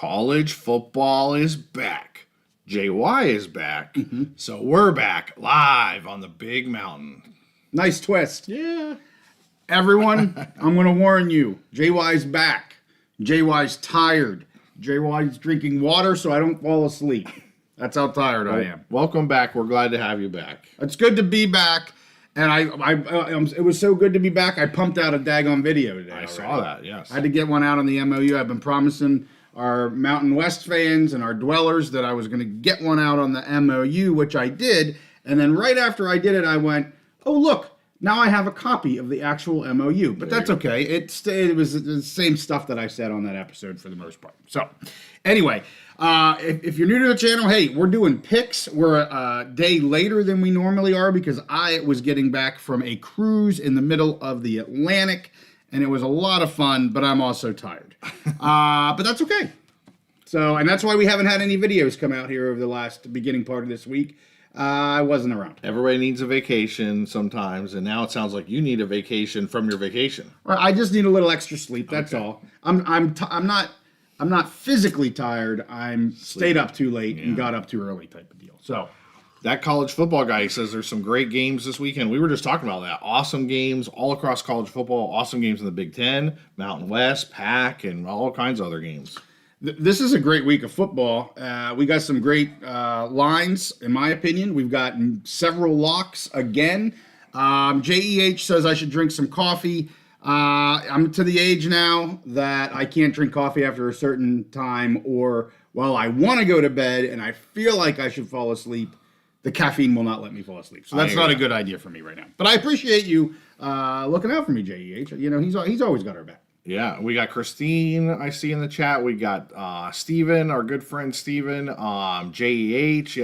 college football is back. JY is back. So we're back live on the big mountain. Nice twist. Yeah. Everyone, I'm going to warn you. JY's back. JY's tired. JY's drinking water so I don't fall asleep. That's how tired I am. Welcome back. We're glad to have you back. It's good to be back. And it was so good to be back, I pumped out a daggone video today. I saw that, yes. I had to get one out on the MOU. I've been promising our Mountain West fans and our dwellers that I was going to get one out on the MOU, which I did. And then right after I did it, I went, oh, look, now I have a copy of the actual MOU. But that's okay. It was the same stuff that I said on that episode for the most part. So anyway, if you're new to the channel, hey, we're doing picks. We're a day later than we normally are because I was getting back from a cruise in the middle of the Atlantic, and it was a lot of fun, but I'm also tired. But that's okay. So, and that's why we haven't had any videos come out here over the beginning part of this week. I wasn't around. Everybody needs a vacation sometimes, and now it sounds like you need a vacation from your vacation. I just need a little extra sleep. That's all. I'm not physically tired. I'm stayed up too late and got up too early type of deal. So that college football guy says there's some great games this weekend. We were just talking about that. Awesome games all across college football. Awesome games in the Big Ten, Mountain West, PAC, and all kinds of other games. This is a great week of football. We got some great lines, in my opinion. We've got several locks again. JEH says I should drink some coffee. I'm to the age now that I can't drink coffee after a certain time, or while I want to go to bed and I feel like I should fall asleep, the caffeine will not let me fall asleep. So that's not a good idea for me right now. But I appreciate you looking out for me, JEH. You know, he's always got our back. Yeah, we got Christine, I see in the chat. We got Steven, our good friend Steven, JEH,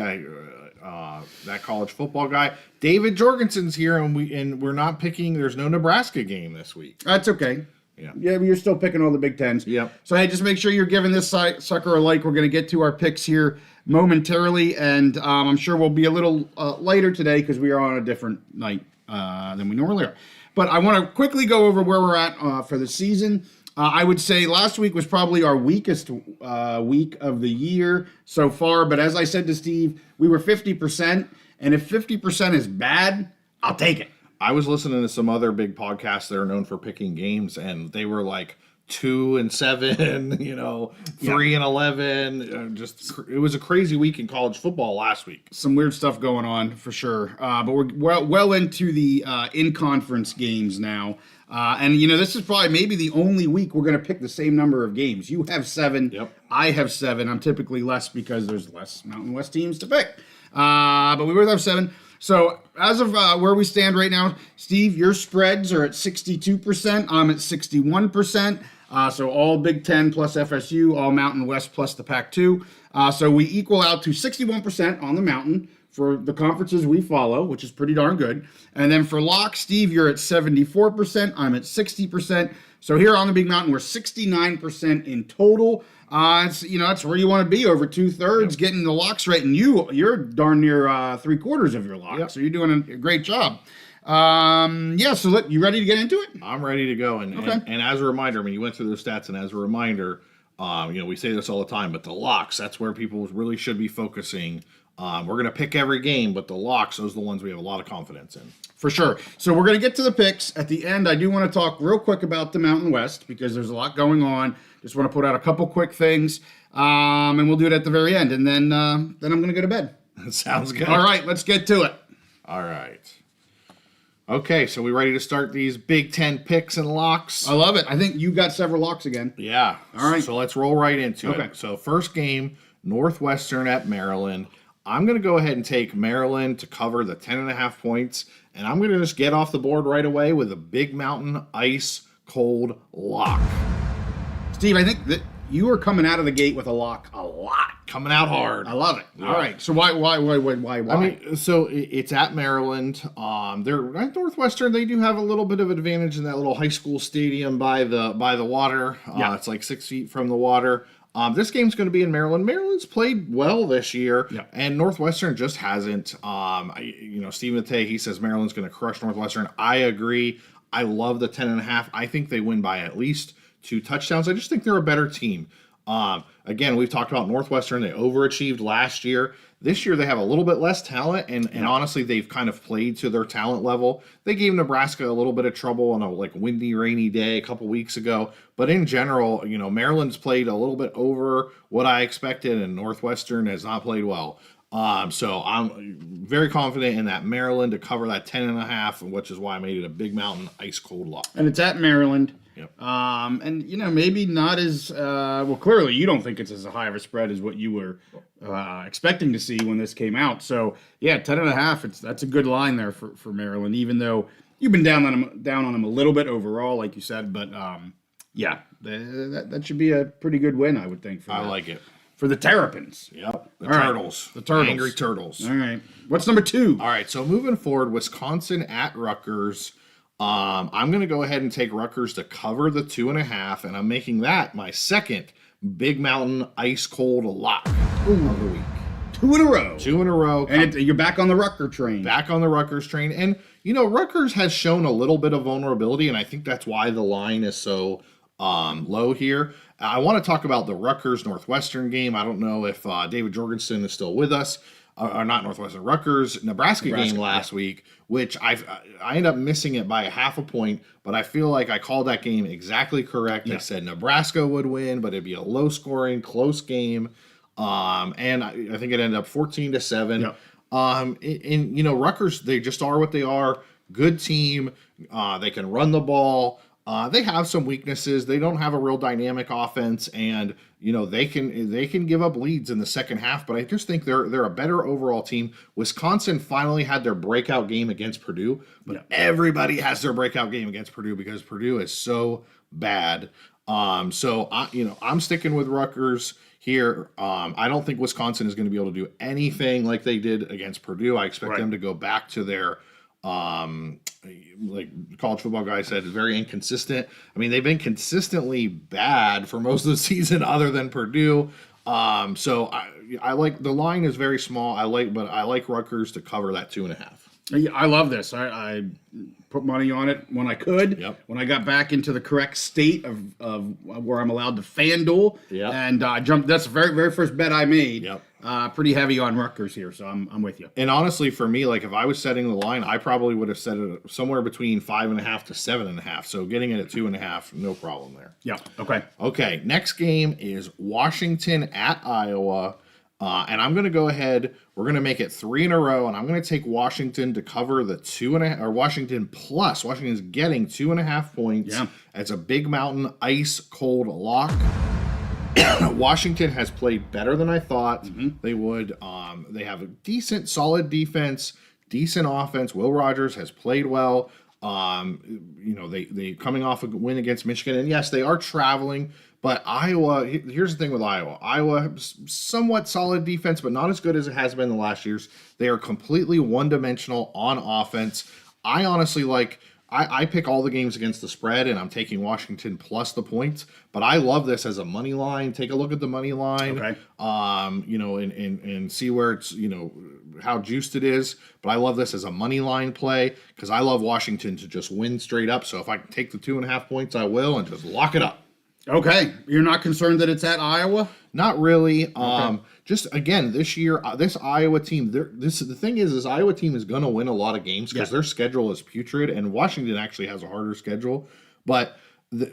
that college football guy. David Jorgensen's here, and we're not picking. There's no Nebraska game this week. That's okay. Yeah, but you're still picking all the Big Tens. Yep. So hey, just make sure you're giving this sucker a like. We're going to get to our picks here momentarily, and I'm sure we'll be a little later today because we are on a different night than we normally are. But I want to quickly go over where we're at for the season. I would say last week was probably our weakest week of the year so far. But as I said to Steve, we were 50%. And if 50% is bad, I'll take it. I was listening to some other big podcasts that are known for picking games, and they were like 2-7, 3-11. It was a crazy week in college football last week. Some weird stuff going on for sure. But we're well into the in-conference games now. And this is probably maybe the only week we're going to pick the same number of games. You have 7. Yep. I have 7. I'm typically less because there's less Mountain West teams to pick. But we both have 7. So as of where we stand right now, Steve, your spreads are at 62%. I'm at 61%. So all Big Ten plus FSU, all Mountain West plus the Pac-12. So we equal out to 61% on the Mountain for the conferences we follow, which is pretty darn good. And then for lock, Steve, you're at 74%. I'm at 60%. So here on the Big Mountain, we're 69% in total. That's where you want to be, over 2/3, getting the locks right. And you're darn near 3/4 of your locks. Yep. So you're doing a great job. So you ready to get into it? I'm ready to go. And as a reminder, I mean, you went through those stats, and as a reminder, we say this all the time, but the locks, that's where people really should be focusing. We're going to pick every game, but the locks, those are the ones we have a lot of confidence in. For sure. So we're going to get to the picks. At the end, I do want to talk real quick about the Mountain West because there's a lot going on. Just want to put out a couple quick things, and we'll do it at the very end. And then I'm going to go to bed. Sounds good. All right, let's get to it. All right. Okay, so we ready to start these Big Ten picks and locks? I love it. I think you got several locks again. Yeah. All right. So let's roll right into it. So first game, Northwestern at Maryland. I'm going to go ahead and take Maryland to cover the 10.5 points, and I'm going to just get off the board right away with a Big Mountain ice cold lock. Steve, I think that you are coming out of the gate with a lock a lot. Coming out hard. I love it. Yeah. All right. So why? I mean, so it's at Maryland. They're at Northwestern. They do have a little bit of advantage in that little high school stadium by the water. It's like 6 feet from the water. This game's going to be in Maryland. Maryland's played well this year, and Northwestern just hasn't. Stephen Tay, he says Maryland's going to crush Northwestern. I agree. I love the 10.5. I think they win by at least 2 touchdowns. I just think they're a better team. Again, we've talked about Northwestern. They overachieved last year. This year, they have a little bit less talent, and honestly, they've kind of played to their talent level. They gave Nebraska a little bit of trouble on a windy, rainy day a couple weeks ago. But in general, Maryland's played a little bit over what I expected, and Northwestern has not played well. So I'm very confident in that Maryland to cover that 10.5, which is why I made it a Big Mountain ice cold lock. And it's at Maryland. Yep. And maybe not as well. Clearly, you don't think it's as high of a spread as what you were expecting to see when this came out. So yeah, 10.5. That's a good line there for Maryland. Even though you've been down on them a little bit overall, like you said, but yeah, that should be a pretty good win, I would think. I like it. For the Terrapins. Yep. The All right. Turtles. The Turtles. Angry Turtles. All right. What's number 2? All right. So moving forward, Wisconsin at Rutgers. I'm going to go ahead and take Rutgers to cover the 2.5, and I'm making that my second Big Mountain ice cold lock of the week. 2 in a row. 2 in a row. And you're back on the Rutgers train. Back on the Rutgers train. And, Rutgers has shown a little bit of vulnerability, and I think that's why the line is so low here. I want to talk about the Rutgers-Northwestern game. I don't know if David Jorgensen is still with us, or not Northwestern, Rutgers-Nebraska game last week, which I ended up missing it by a half a point, but I feel like I called that game exactly correct. Yeah. I said Nebraska would win, but it'd be a low-scoring, close game, and I think it ended up 14-7. Yep. And Rutgers, they just are what they are. Good team. They can run the ball. They have some weaknesses. They don't have a real dynamic offense, and they can give up leads in the second half. But I just think they're a better overall team. Wisconsin finally had their breakout game against Purdue, but everybody has their breakout game against Purdue because Purdue is so bad. So I'm sticking with Rutgers here. I don't think Wisconsin is going to be able to do anything like they did against Purdue. I expect them to go back to their like college football guy said, is very inconsistent. I mean, they've been consistently bad for most of the season other than Purdue. So I like the line is very small. But I like Rutgers to cover that 2.5. I love this. I put money on it when I could. Yep. When I got back into the correct state of where I'm allowed to FanDuel. Yep. And I jumped. That's the very, very first bet I made. Yep. Pretty heavy on Rutgers here, so I'm with you. And honestly, for me, if I was setting the line, I probably would have set it somewhere between 5.5 to 7.5. So getting it at 2.5, no problem there. Yeah. Okay. Okay. Next game is Washington at Iowa. And I'm going to go ahead. We're going to make it 3 in a row, and I'm going to take Washington to cover the 2.5, or Washington plus. Washington's getting 2.5 points. Yeah. As a Big Mountain ice cold lock. Washington has played better than I thought they would. They have a decent, solid defense, decent offense. Will Rogers has played well. They coming off a win against Michigan, and yes, they are traveling. But Iowa, here's the thing with Iowa. Iowa, somewhat solid defense, but not as good as it has been the last years. They are completely one-dimensional on offense. I honestly I pick all the games against the spread, and I'm taking Washington plus the points. But I love this as a money line. Take a look at the money line, okay. And see where it's, how juiced it is. But I love this as a money line play because I love Washington to just win straight up. So if I can take the 2.5 points, I will, and just lock it up. Okay. You're not concerned that it's at Iowa? Not really. Okay. Just again, this year, this Iowa team. The thing is, this Iowa team is going to win a lot of games because their schedule is putrid, and Washington actually has a harder schedule. But they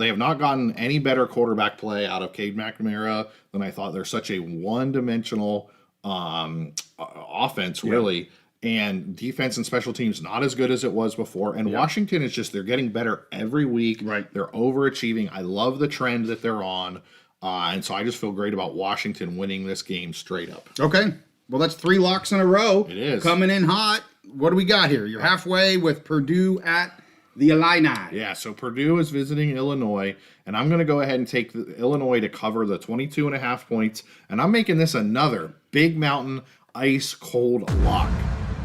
have not gotten any better quarterback play out of Cade McNamara than I thought. They're such a one-dimensional offense, really. And defense and special teams not as good as it was before. And Washington is they're getting better every week. Right. They're overachieving. I love the trend that they're on. And so I just feel great about Washington winning this game straight up. Okay. Well, that's 3 locks in a row. It is. Coming in hot. What do we got here? You're halfway with Purdue at the Illini. Yeah, so Purdue is visiting Illinois, and I'm going to go ahead and take Illinois to cover the 22.5 points. And I'm making this another Big Mountain ice cold lock.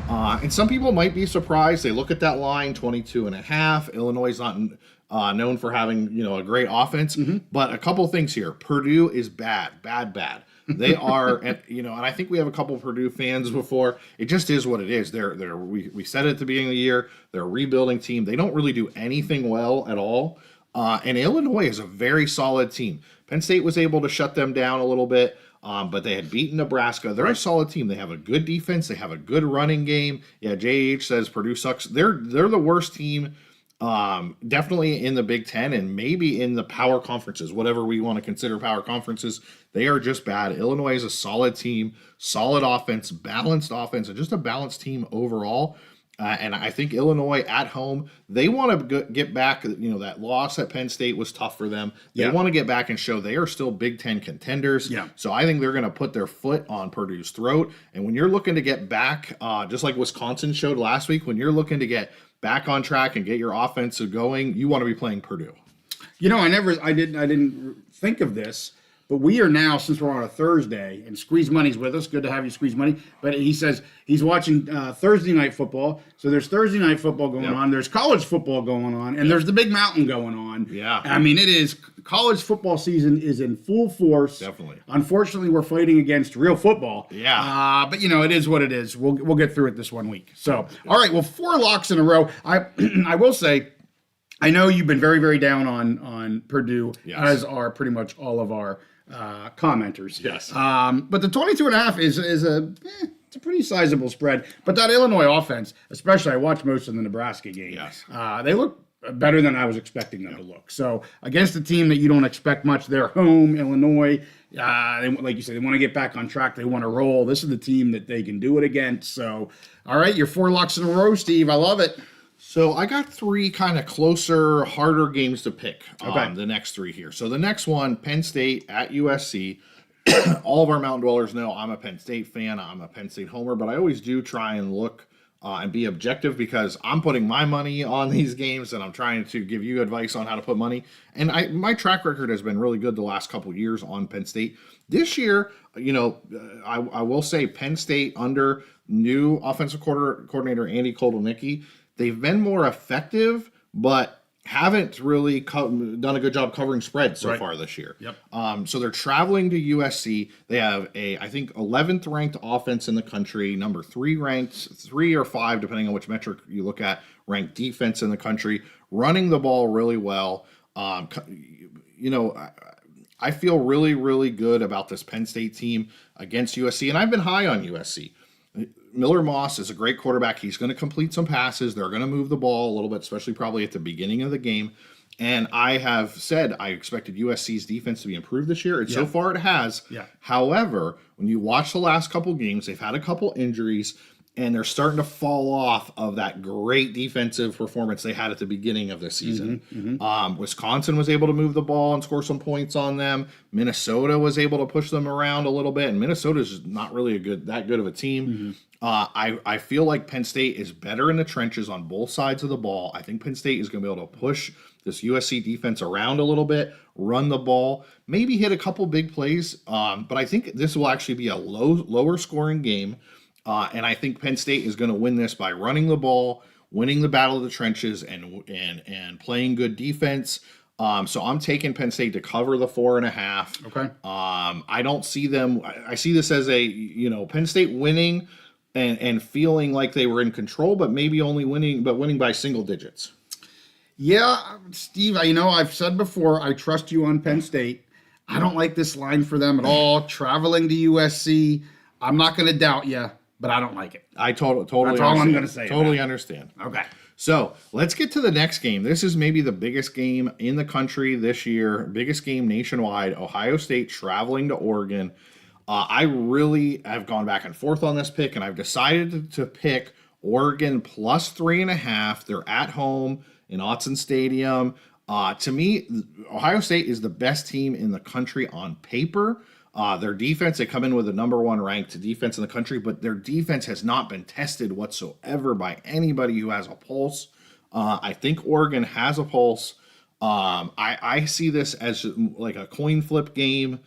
And some people might be surprised. They look at that line, 22.5. Illinois is not known for having, a great offense. But a couple things here. Purdue is bad. They are, and I think we have a couple Purdue fans before. It just is what it is. We said it at the beginning of the year. They're a rebuilding team. They don't really do anything well at all. And Illinois is a very solid team. Penn State was able to shut them down a little bit, but they had beaten Nebraska. They're a solid team. They have a good defense. They have a good running game. Yeah, JH says Purdue sucks. They're the worst team, definitely in the Big Ten and maybe in the power conferences, whatever we want to consider power conferences. They are just bad. Illinois is a solid team, solid offense, and just a balanced team overall. And I think Illinois at home, they want to get back. That loss at Penn State was tough for them. They want to get back and show they are still Big Ten contenders. Yeah. So I think they're going to put their foot on Purdue's throat. And when you're looking to get back, just like Wisconsin showed last week, when you're looking to get back on track and get your offense going, you want to be playing Purdue. I didn't think of this. But we are now, since we're on a Thursday, and Squeeze Money's with us. Good to have you, Squeeze Money. But he says he's watching Thursday night football. So there's Thursday night football going on. There's college football going on. And there's the Big Mountain going on. Yeah. I mean, college football season is in full force. Definitely. Unfortunately, we're fighting against real football. Yeah. But, it is what it is. We'll get through it this 1 week. So, all right, well, 4 locks in a row. I will say, I know you've been very, very down on Purdue, as are pretty much all of our commenters. Yes. But the 22.5 is it's a pretty sizable spread. But that Illinois offense, especially, I watched most of the Nebraska game. Yes. They look better than I was expecting them to look. So against a team that you don't expect much, they're home, Illinois. Like you said, they want to get back on track. They want to roll. This is the team that they can do it against. So, all right, your 4 locks in a row, Steve. I love it. So I got 3 kind of closer, harder games to pick. The next 3 here. So the next one, Penn State at USC. All of our Mountain Dwellers know I'm a Penn State fan. I'm a Penn State homer, but I always do try and look and be objective because I'm putting my money on these games and I'm trying to give you advice on how to put money. And my track record has been really good the last couple of years on Penn State. This year, I will say Penn State under new offensive coordinator Andy Kotelnicki, they've been more effective, but haven't really done a good job covering spreads so far this year. Yep. So they're traveling to USC. They have I think 11th ranked offense in the country, number 3 ranked, 3 or 5, depending on which metric you look at, ranked defense in the country, running the ball really well. I feel really, really good about this Penn State team against USC, and I've been high on USC. Miller Moss is a great quarterback. He's going to complete some passes. They're going to move the ball a little bit, especially probably at the beginning of the game. And I have said I expected USC's defense to be improved this year, and so far it has. Yeah. However, when you watch the last couple games, they've had a couple injuries, and they're starting to fall off of that great defensive performance they had at the beginning of the season. Wisconsin was able to move the ball and score some points on them. Minnesota was able to push them around a little bit, and Minnesota's not really that good of a team. I feel like Penn State is better in the trenches on both sides of the ball. I think Penn State is going to be able to push this USC defense around a little bit, run the ball, maybe hit a couple big plays. But I think this will actually be a lower scoring game. And I think Penn State is going to win this by running the ball, winning the battle of the trenches, and playing good defense. So I'm taking Penn State to cover the 4.5. Okay. I don't see them. I see this as Penn State winning and feeling like they were in control, but maybe only winning by single digits. Yeah, Steve, I've said before, I trust you on Penn State. I don't like this line for them at all. Traveling to USC, I'm not going to doubt you, but I don't like it. I totally That's all understand. I'm going to say. Totally understand. Okay. So let's get to the next game. This is maybe the biggest game in the country this year, biggest game nationwide. Ohio State traveling to Oregon. I really have gone back and forth on this pick, and I've decided to pick Oregon plus 3.5. They're at home in Autzen Stadium. To me, Ohio State is the best team in the country on paper. Their defense, they come in with the number 1 ranked defense in the country, but their defense has not been tested whatsoever by anybody who has a pulse. I think Oregon has a pulse. I see this as like a coin flip game.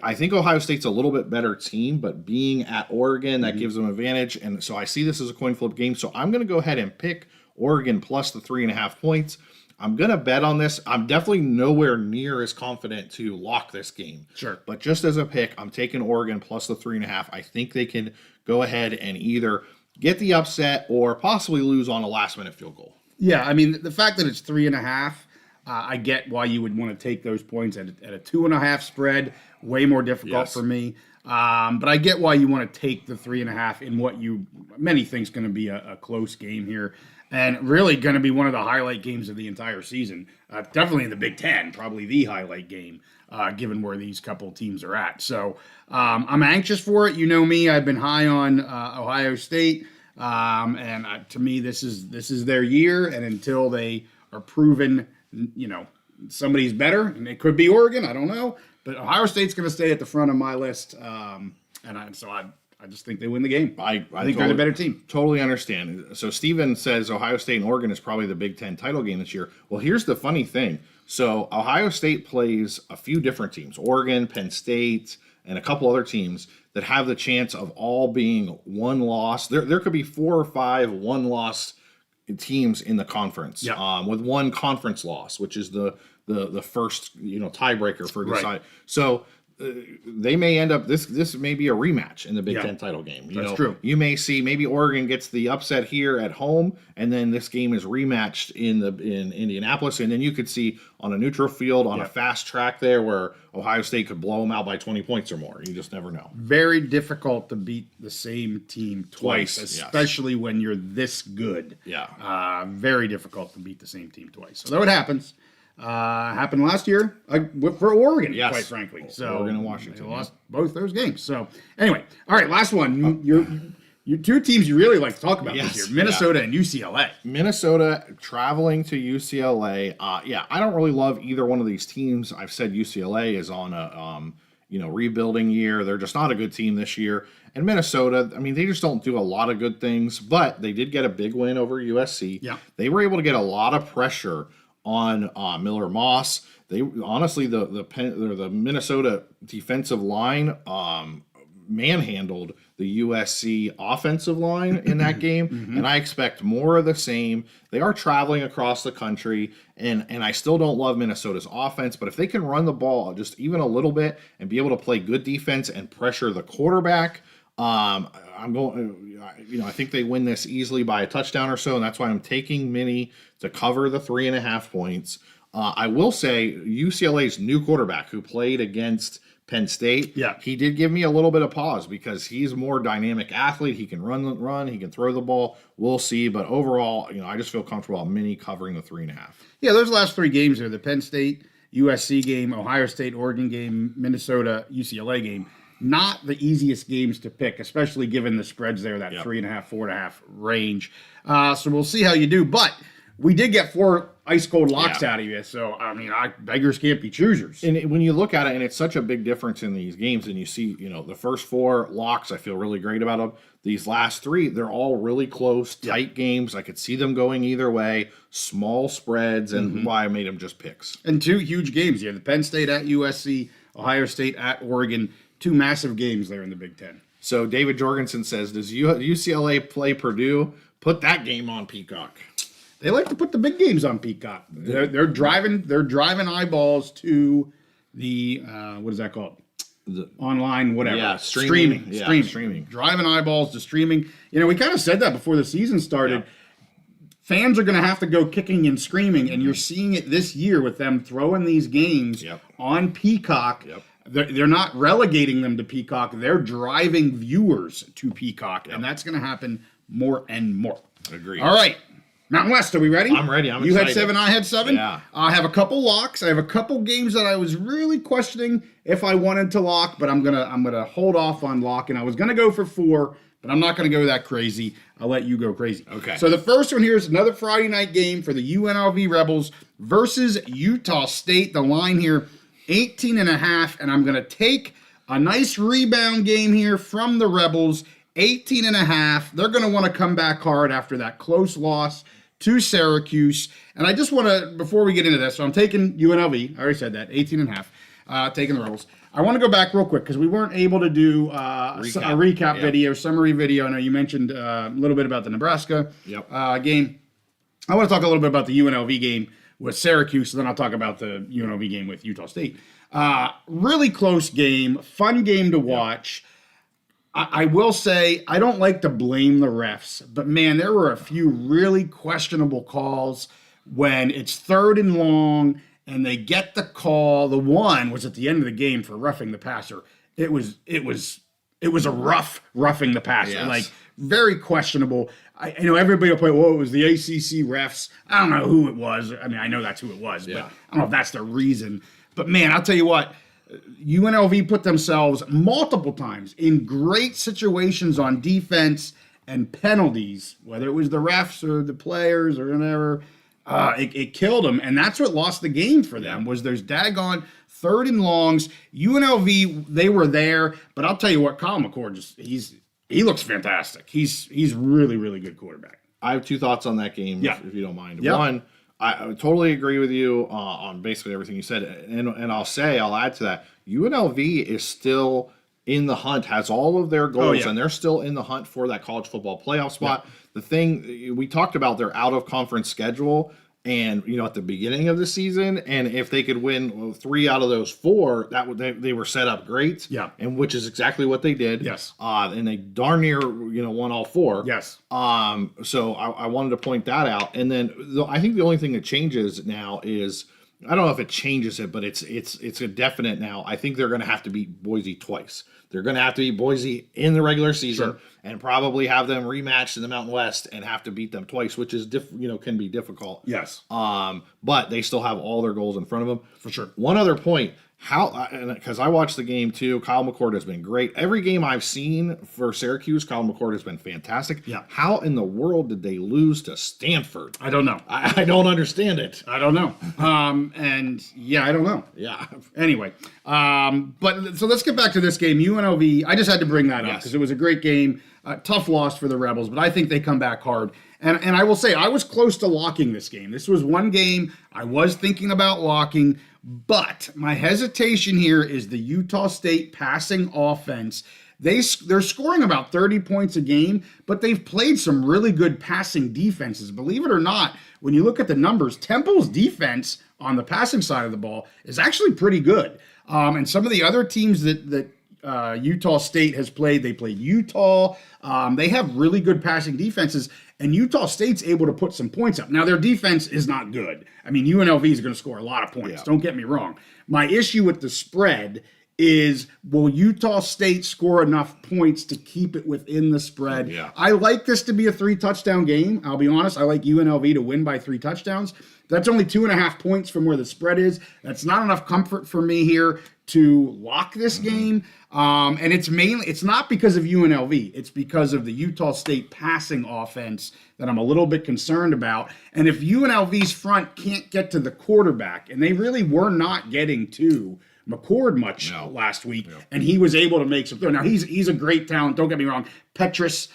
I think Ohio State's a little bit better team, but being at Oregon, that gives them advantage. And so I see this as a coin flip game. So I'm going to go ahead and pick Oregon plus the 3.5 points. I'm going to bet on this. I'm definitely nowhere near as confident to lock this game. Sure. But just as a pick, I'm taking Oregon plus the 3.5. I think they can go ahead and either get the upset or possibly lose on a last-minute field goal. Yeah, I mean, the fact that it's 3.5, I get why you would want to take those points at a 2.5 spread. Way more difficult for me. But I get why you want to take the 3.5 in what many think is going to be a close game here. And really going to be one of the highlight games of the entire season. Definitely in the Big Ten, probably the highlight game, given where these couple teams are at. So I'm anxious for it. You know me, I've been high on Ohio State. To me, this is their year. And until they are proven, somebody's better, and it could be Oregon, I don't know. But Ohio State's going to stay at the front of my list. I just think they win the game. I think they're the better team. Totally understand. So Steven says Ohio State and Oregon is probably the Big Ten title game this year. Well, here's the funny thing. So Ohio State plays a few different teams, Oregon, Penn State, and a couple other teams that have the chance of all being one loss. There could be 4 or 5 one-loss teams in the conference with one conference loss, which is the first tiebreaker for decide. Right. So they may end up this may be a rematch in the Big Ten title game. That's true. You may see maybe Oregon gets the upset here at home, and then this game is rematched in Indianapolis, and then you could see on a neutral field on a fast track there where Ohio State could blow them out by 20 points or more. You just never know. Very difficult to beat the same team twice, especially when you're this good. Yeah. Very difficult to beat the same team twice. So that happenens. Happened last year for Oregon, quite frankly. So Oregon and Washington they lost both those games. So anyway, all right, last one. Your two teams you really like to talk about this year, Minnesota and UCLA. Minnesota traveling to UCLA. I don't really love either one of these teams. I've said UCLA is on a rebuilding year. They're just not a good team this year. And Minnesota, I mean, they just don't do a lot of good things, but they did get a big win over USC. Yeah. They were able to get a lot of pressure on Miller Moss. They honestly the Minnesota defensive line manhandled the USC offensive line in that game, and I expect more of the same. They are traveling across the country, and I still don't love Minnesota's offense, but if they can run the ball just even a little bit and be able to play good defense and pressure the quarterback, I think they win this easily by a touchdown or so, and that's why I'm taking Minnie to cover the 3.5 points. I will say UCLA's new quarterback who played against Penn State, he did give me a little bit of pause because he's a more dynamic athlete. He can run, he can throw the ball. We'll see, but overall, I just feel comfortable on Minnie covering the 3.5. Yeah, those last 3 games are the Penn State, USC game, Ohio State, Oregon game, Minnesota, UCLA game. Not the easiest games to pick, especially given the spreads there, that 3.5, 4.5 range. So we'll see how you do. But we did get 4 ice cold locks out of you. So, beggars can't be choosers. And when you look at it, and it's such a big difference in these games, and you see, the first 4 locks, I feel really great about them. These last 3, they're all really close, tight games. I could see them going either way, small spreads, and why I made them just picks. And 2 huge games. You have the Penn State at USC, Ohio State at Oregon. 2 massive games there in the Big Ten. So David Jorgensen says, does UCLA play Purdue? Put that game on Peacock. They like to put the big games on Peacock. They're driving eyeballs to the what is that called? The online whatever. Yeah, streaming. Driving eyeballs to streaming. We kind of said that before the season started. Yeah. Fans are going to have to go kicking and screaming, and you're seeing it this year with them throwing these games on Peacock. Yep. They're not relegating them to Peacock. They're driving viewers to Peacock, and that's going to happen more and more. Agreed. All right. Mountain West, are we ready? I'm ready. I'm excited. You had 7, I had 7? Yeah. I have a couple locks. I have a couple games that I was really questioning if I wanted to lock, but I'm gonna hold off on locking. I was gonna go for 4, but I'm not gonna go that crazy. I'll let you go crazy. Okay. So the first one here is another Friday night game for the UNLV Rebels versus Utah State. The line here, 18.5, and I'm gonna take a nice rebound game here from the Rebels, 18.5. They're gonna want to come back hard after that close loss to Syracuse. And I just want to, before we get into this, so I'm taking UNLV. I already said that, 18.5, taking the Rebels. I want to go back real quick because we weren't able to do a recap video, summary video. I know you mentioned a little bit about the Nebraska game. I want to talk a little bit about the UNLV game with Syracuse, and then I'll talk about the UNLV game with Utah State. Really close game, fun game to watch. I will say, I don't like to blame the refs, but man, there were a few really questionable calls when it's 3rd and long and they get the call. The one was at the end of the game for roughing the passer. It was a roughing the passer, Yes. like very questionable. Everybody will play, well, it was the ACC refs. I don't know who it was. I mean, I know that's who it was, but I don't know if that's the reason. But man, I'll tell you what, UNLV put themselves multiple times in great situations on defense and penalties, whether it was the refs or the players or whatever. It killed them, and that's what lost the game for them. Was there's daggone 3rd and longs. UNLV, they were there, but I'll tell you what, Kyle McCord he looks fantastic. He's really, really good quarterback. I have 2 thoughts on that game, if you don't mind. Yeah. One, I totally agree with you on basically everything you said, and I'll add to that. UNLV is still in the hunt, has all of their goals, and they're still in the hunt for that college football playoff spot. Yeah. The thing we talked about, their out of conference schedule, and at the beginning of the season, and if they could win 3 out of those 4, they were set up great. Yeah, and which is exactly what they did. Yes, and they darn near won all 4. Yes. So I wanted to point that out, and then I think the only thing that changes now is, I don't know if it changes it, but it's a definite now. I think they're going to have to beat Boise twice. They're going to have to beat Boise in the regular season, and probably have them rematched in the Mountain West and have to beat them twice, which is can be difficult. Yes. But they still have all their goals in front of them for sure. One other point. Because I watched the game too, Kyle McCord has been great. Every game I've seen for Syracuse, Kyle McCord has been fantastic. Yeah. How in the world did they lose to Stanford? I don't know. I don't understand it. I don't know. I don't know. Yeah. Anyway, but so let's get back to this game. UNLV, I just had to bring that up because it was a great game. Tough loss for the Rebels, but I think they come back hard. And I will say, I was close to locking this game. This was one game I was thinking about locking, but my hesitation here is the Utah State passing offense. They're scoring about 30 points a game, but they've played some really good passing defenses. Believe it or not, when you look at the numbers, Temple's defense on the passing side of the ball is actually pretty good. And some of the other teams that Utah State has played, they played Utah. They have really good passing defenses, and Utah State's able to put some points up. Now, their defense is not good. I mean, UNLV is going to score a lot of points. Yeah. Don't get me wrong. My issue with the spread is, will Utah State score enough points to keep it within the spread? Yeah. I like this to be a 3-touchdown game. I'll be honest. I like UNLV to win by 3 touchdowns. That's only 2.5 points from where the spread is. That's not enough comfort for me here to lock this game. And it's not because of UNLV. It's because of the Utah State passing offense that I'm a little bit concerned about. And if UNLV's front can't get to the quarterback, and they really were not getting to McCord much last week, and he was able to make some throws. Now, he's a great talent. Don't get me wrong. Petrus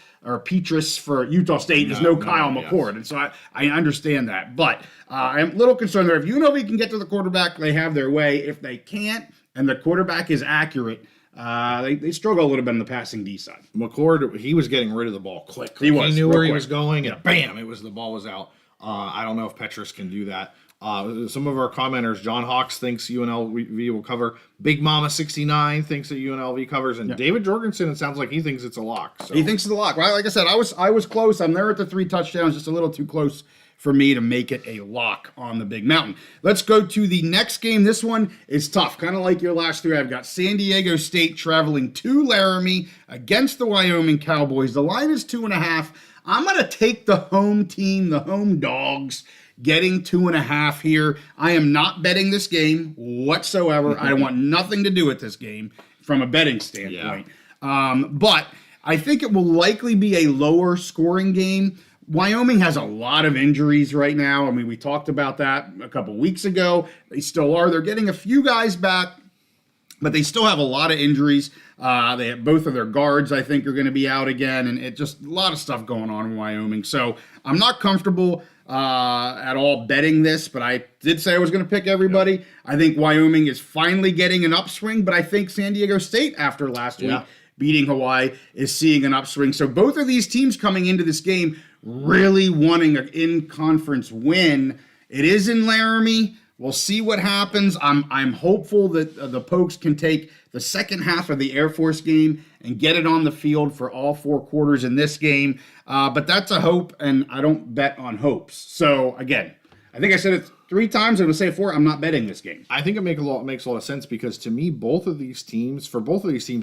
for Utah State is no Kyle McCord. And so I understand that. But I'm a little concerned there. If UNLV can get to the quarterback, they have their way. If they can't, and the quarterback is accurate, they struggle a little bit on the passing D side. McCord, he was getting rid of the ball quick. He knew where he was going, and bam, the ball was out. I don't know if Petrus can do that. Some of our commenters, John Hawks thinks UNLV will cover. Big Mama 69 thinks that UNLV covers, and David Jorgensen, it sounds like he thinks it's a lock. So. He thinks it's a lock. Well, like I said, I was close. I'm there at the 3 touchdowns, just a little too close for me to make it a lock on the Big Mountain. Let's go to the next game. This one is tough, kind of like your last 3. I've got San Diego State traveling to Laramie against the Wyoming Cowboys. The line is 2.5. I'm going to take the home team, the home dogs, getting 2.5 here. I am not betting this game whatsoever. I want nothing to do with this game from a betting standpoint. But I think it will likely be a lower scoring game. Wyoming has a lot of injuries right now. I mean, we talked about that a couple weeks ago. They still are. They're getting a few guys back, but they still have a lot of injuries. They have both of their guards, I think, are going to be out again, and it just a lot of stuff going on in Wyoming. So I'm not comfortable at all betting this, but I did say I was going to pick everybody. I think Wyoming is finally getting an upswing, but I think San Diego State, after last week beating Hawaii, is seeing an upswing. So both of these teams coming into this game really wanting an in-conference win. It is in Laramie. We'll see what happens. I'm hopeful that the Pokes can take the second half of the Air Force game and get it on the field for all 4 quarters in this game. But that's a hope, and I don't bet on hopes. So, again, I think I said it 3 times. I'm going to say it 4. I'm not betting this game. I think it makes a lot of sense because to me, for both of these teams,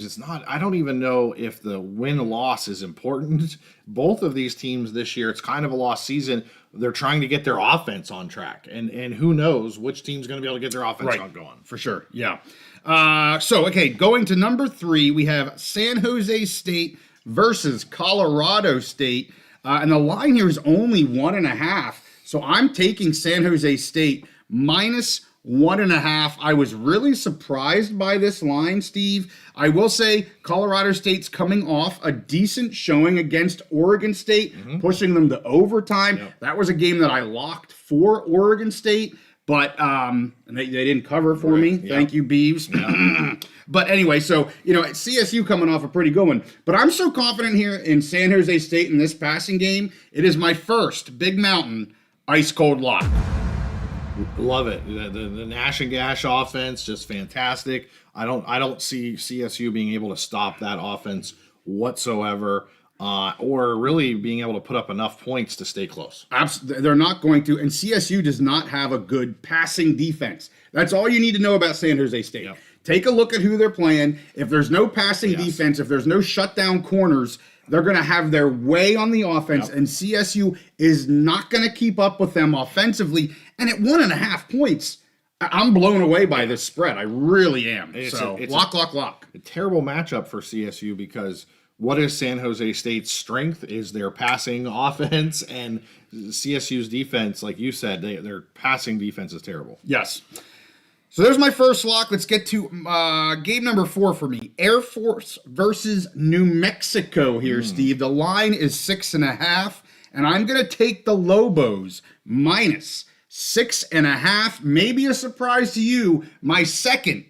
it's not. I don't even know if the win-loss is important. Both of these teams this year, it's kind of a lost season. They're trying to get their offense on track, and who knows which team's going to be able to get their offense on going for sure. Yeah. Okay, going to number 3, we have San Jose State versus Colorado State, and the line here is only 1.5. So I'm taking San Jose State minus 1.5. I was really surprised by this line, Steve. I will say Colorado State's coming off a decent showing against Oregon State, pushing them to overtime. Yep. That was a game that I locked for Oregon State, but they didn't cover for me. Yep. Thank you, Beavs. Yep. But anyway, so, CSU coming off a pretty good one. But I'm so confident here in San Jose State in this passing game. It is my first Big Mountain ice cold lock. Love it. The Nash and Gash offense, just fantastic. I don't see CSU being able to stop that offense whatsoever, or really being able to put up enough points to stay close. Absolutely, they're not going to. And CSU does not have a good passing defense. That's all you need to know about San Jose State. Yep. Take a look at who they're playing. If there's no passing defense, if there's no shutdown corners, they're going to have their way on the offense, and CSU is not going to keep up with them offensively. And at 1.5 points, I'm blown away by this spread. I really am. It's lock. A terrible matchup for CSU because what is San Jose State's strength is their passing offense, and CSU's defense, like you said, their passing defense is terrible. Yes. So there's my first lock. Let's get to game number 4 for me. Air Force versus New Mexico here, Steve. The line is 6.5, and I'm going to take the Lobos minus 6.5. Maybe a surprise to you, my second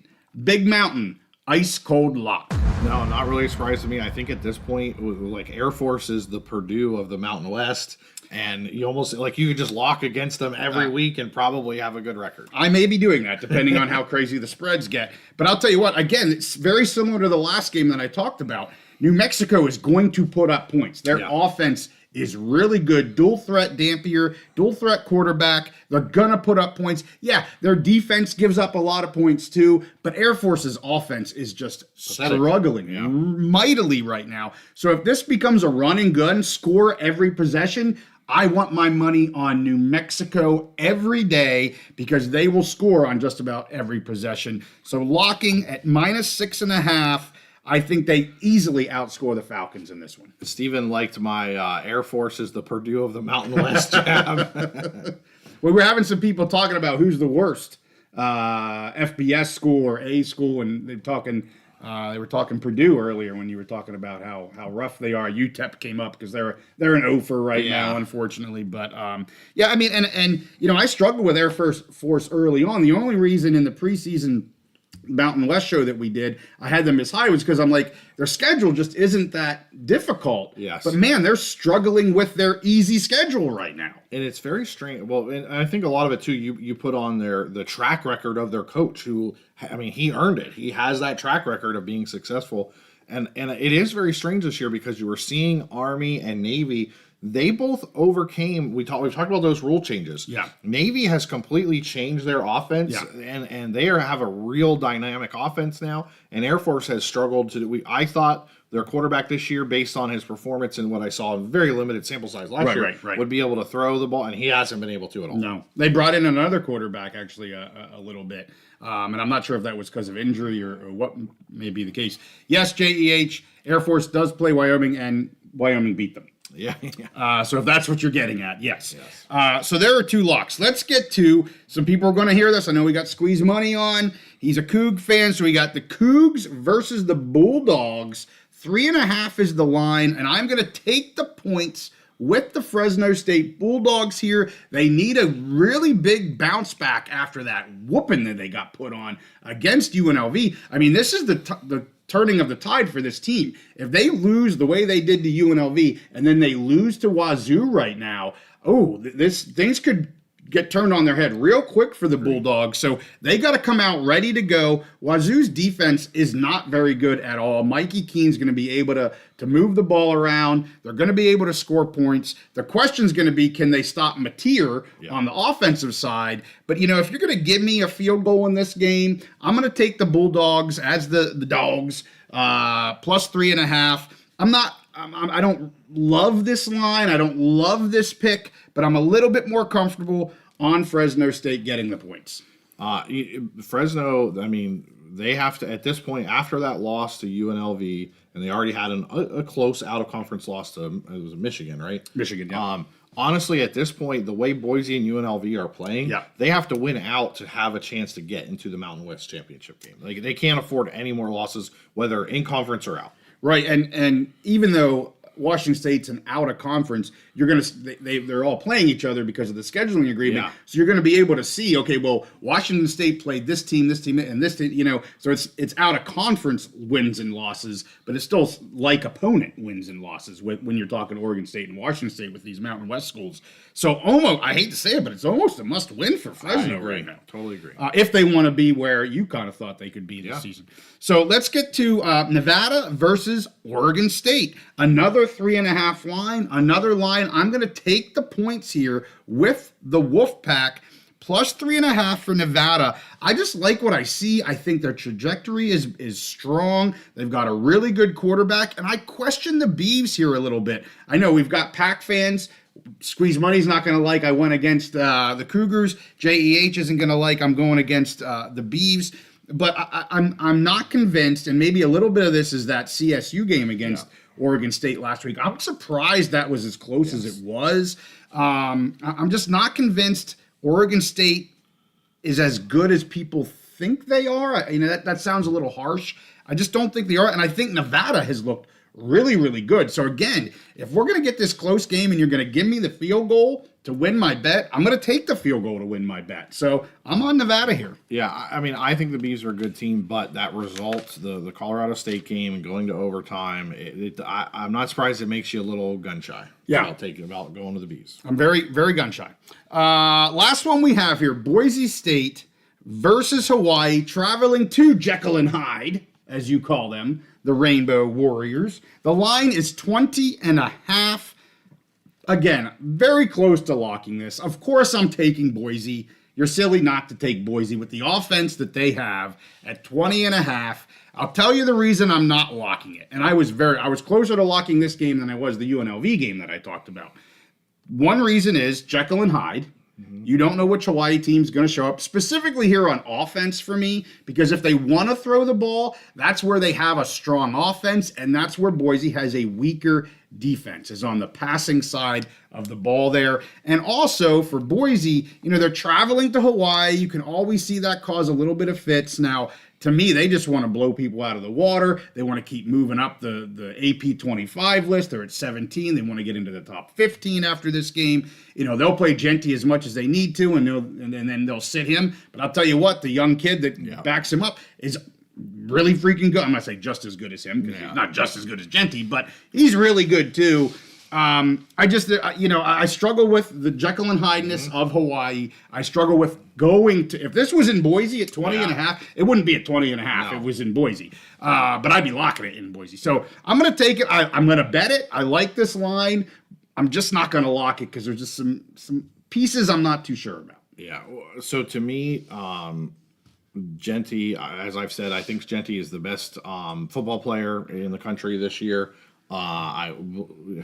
Big Mountain ice cold lock. No, not really a surprise to me. I think at this point, like Air Force is the Purdue of the Mountain West. And you almost you could just lock against them every week and probably have a good record. I may be doing that depending on how crazy the spreads get. But I'll tell you what, again, it's very similar to the last game that I talked about. New Mexico is going to put up points. Their offense is really good. Dual threat Dampier, dual threat quarterback. They're going to put up points. Yeah, their defense gives up a lot of points too, but Air Force's offense is just struggling mightily right now. So if this becomes a run and gun, score every possession, I want my money on New Mexico every day because they will score on just about every possession. So locking at minus 6.5, I think they easily outscore the Falcons in this one. Steven liked my Air Force is the Purdue of the Mountain West jab. We were having some people talking about who's the worst FBS school or A school, and they were talking Purdue earlier when you were talking about how rough they are. UTEP came up because they're an offer right now, unfortunately. But I mean, and I struggled with Air Force early on. The only reason in the preseason Mountain West show that we did, I had them as high was because I'm like, their schedule just isn't that difficult. Yes. But man, they're struggling with their easy schedule right now. And it's very strange. Well, and I think a lot of it too, you put on the track record of their coach who, I mean, he earned it. He has that track record of being successful. And it is very strange this year because you were seeing Army and Navy. They both overcame. We've talked about those rule changes. Yeah, Navy has completely changed their offense, and they have a real dynamic offense now. And Air Force has struggled to. I thought their quarterback this year, based on his performance and what I saw in very limited sample size last year, would be able to throw the ball, and he hasn't been able to at all. No, they brought in another quarterback actually a little bit, and I'm not sure if that was because of injury or what may be the case. Yes, JEH Air Force does play Wyoming, and Wyoming beat them. Yeah. So if that's what you're getting at, yes. So there are 2 locks. Let's get to some people are going to hear this. I know we got Squeeze Money on. He's a Coug fan, so we got the Cougs versus the Bulldogs. 3.5 is the line, and I'm going to take the points with the Fresno State Bulldogs here. They need a really big bounce back after that whooping that they got put on against UNLV. I mean, this is the turning of the tide for this team. If they lose the way they did to UNLV and then they lose to Wazoo right now, things could get turned on their head real quick for the Bulldogs. So they got to come out ready to go. Wazoo's defense is not very good at all. Mikey Keene's going to be able to move the ball around. They're going to be able to score points. The question's going to be, can they stop Mateer on the offensive side? But, if you're going to give me a field goal in this game, I'm going to take the Bulldogs as the dogs, plus 3.5. I don't love this line. I don't love this pick, but I'm a little bit more comfortable on Fresno State getting the points. Fresno, they have to, at this point, after that loss to UNLV, and they already had a close out-of-conference loss to, it was Michigan, right? Michigan, yeah. Honestly, at this point, the way Boise and UNLV are playing, they have to win out to have a chance to get into the Mountain West Championship game. Like, they can't afford any more losses, whether in conference or out. Right, and even though Washington State's an out of conference, they're all playing each other because of the scheduling agreement. So you're going to be able to see, okay, well, Washington State played this team, and this team, so it's out of conference wins and losses, but it's still like opponent wins and losses when you're talking Oregon State and Washington State with these Mountain West schools. So almost, I hate to say it, but it's almost a must win for Fresno right now. Totally agree. If they want to be where you kind of thought they could be this season. So let's get to Nevada versus Oregon State. Another 3.5 line, another line. I'm going to take the points here with the Wolfpack, plus 3.5 for Nevada. I just like what I see. I think their trajectory is strong. They've got a really good quarterback, and I question the Beavs here a little bit. I know we've got Pack fans. Squeeze Money's not going to like I went against the Cougars. JEH isn't going to like I'm going against the Beavs. But I'm not convinced, and maybe a little bit of this is that CSU game against Oregon State last week. I'm surprised that was as close as it was. I'm just not convinced Oregon State is as good as people think they are. That sounds a little harsh. I just don't think they are, and I think Nevada has looked really, really good. So again, if we're going to get this close game and you're going to give me the field goal to win my bet, I'm going to take the field goal to win my bet. So I'm on Nevada here. Yeah, I think the Bees are a good team, but that result, the Colorado State game and going to overtime, I'm not surprised it makes you a little gun shy. Yeah. About going to the Bees. I'm very, very gun shy. Last one we have here, Boise State versus Hawaii, traveling to Jekyll and Hyde, as you call them, the Rainbow Warriors. The line is 20.5. Again, very close to locking this. Of course, I'm taking Boise. You're silly not to take Boise with the offense that they have at 20.5. I'll tell you the reason I'm not locking it. And I was closer to locking this game than I was the UNLV game that I talked about. One reason is Jekyll and Hyde. You don't know which Hawaii team's going to show up, specifically here on offense for me, because if they want to throw the ball, that's where they have a strong offense, and that's where Boise has a weaker defense, is on the passing side of the ball there. And also for Boise, they're traveling to Hawaii. You can always see that cause a little bit of fits. Now, to me, they just want to blow people out of the water. They want to keep moving up the AP 25 list. They're at 17. They want to get into the top 15 after this game. They'll play Genty as much as they need to, and then they'll sit him. But I'll tell you what, the young kid that backs him up is really freaking good. I'm not saying just as good as him, because he's not just as good as Genty, but he's really good too. I struggle with the Jekyll and Hyde-ness of Hawaii. I struggle with going to, if this was in Boise at 20.5, it wouldn't be at 20.5. No. It was in Boise. But I'd be locking it in Boise. So I'm going to take it. I'm going to bet it. I like this line. I'm just not going to lock it because there's just some pieces I'm not too sure about. Yeah. So to me, Genty, as I've said, I think Genty is the best football player in the country this year.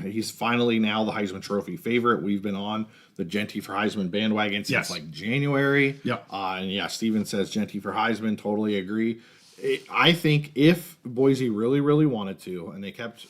He's finally now the Heisman Trophy favorite. We've been on the Genty for Heisman bandwagon since like January. And Steven says Genty for Heisman. Totally agree. I think if Boise really, really wanted to, and they kept